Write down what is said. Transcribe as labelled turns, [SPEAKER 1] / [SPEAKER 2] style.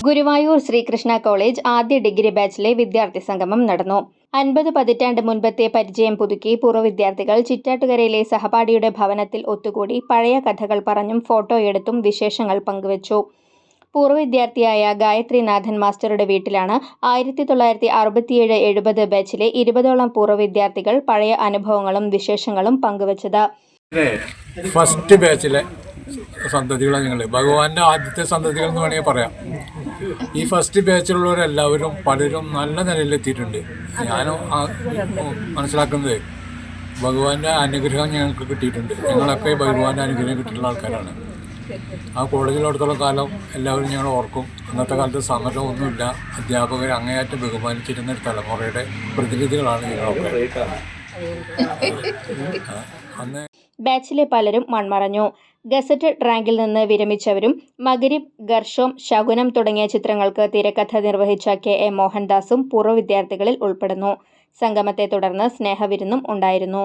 [SPEAKER 1] Guruvayur Sreekrishna college ആദ്യ degree ബാച്ചിലെ വിദ്യാർത്ഥി സംഗമം നടന്നു. 50 പതിറ്റാണ്ട് മുൻപത്തെ പരിചയം പുതുക്കി പൂർവ്വ വിദ്യാർത്ഥികൾ ചിറ്റാറ്റുകരയിലെ സഹപാഠിയുടെ ഭവനത്തിൽ ഒത്തുകൂടി പഴയ കഥകൾ പറഞ്ഞും ഫോട്ടോയെടുത്തും വിശേഷങ്ങൾ പങ്കുവച്ചു. പൂർവ്വ വിദ്യാർത്ഥിയായ ഗായത്രിനാഥൻ മാസ്റ്ററുടെ വീട്ടിലാണ് 1967-70 ബാച്ചിലെ 20ഓളം പൂർവ്വ വിദ്യാർത്ഥികൾ പഴയ അനുഭവങ്ങളും വിശേഷങ്ങളും പങ്കുവച്ചത്.
[SPEAKER 2] ഫസ്റ്റ് ബാച്ചിലെ സന്തതികളാണ് ഞങ്ങൾ. ഭഗവാന്റെ ആദ്യത്തെ സന്തതികൾ എന്ന് വേണമെങ്കിൽ പറയാം. ഈ ഫസ്റ്റ് ബാച്ചിലുള്ളവരെല്ലാവരും പലരും നല്ല നിലയിലെത്തിയിട്ടുണ്ട്. ഞാനും മനസ്സിലാക്കുന്നത് ഭഗവാന്റെ അനുഗ്രഹം ഞങ്ങൾക്ക് കിട്ടിയിട്ടുണ്ട്. ഞങ്ങളൊക്കെ ഭഗവാന്റെ അനുഗ്രഹം കിട്ടിയിട്ടുള്ള ആൾക്കാരാണ്. ആ കോളേജിലോടത്തോളം കാലം എല്ലാവരും ഞങ്ങൾ ഓർക്കും. അന്നത്തെ കാലത്ത് സമരം ഒന്നുമില്ല. അധ്യാപകർ അങ്ങേയറ്റം ബഹുമാനിച്ചിരുന്ന ഒരു തലമുറയുടെ പ്രതിനിധികളാണ് ഞങ്ങളൊക്കെ. അന്ന്
[SPEAKER 1] ബാച്ചിലെ പലരും മൺമറഞ്ഞു. ഗസറ്റഡ് റാങ്കിൽ നിന്ന് വിരമിച്ചവരും മഗ്രിബ്, ഗർഷോം, ശകുനം തുടങ്ങിയ ചിത്രങ്ങൾക്ക് തിരക്കഥ നിർവഹിച്ച KA മോഹൻദാസും പൂർവ്വ വിദ്യാർത്ഥികളിൽ ഉൾപ്പെടുന്നു. സംഗമത്തെ തുടർന്ന് സ്നേഹവിരുന്നും ഉണ്ടായിരുന്നു.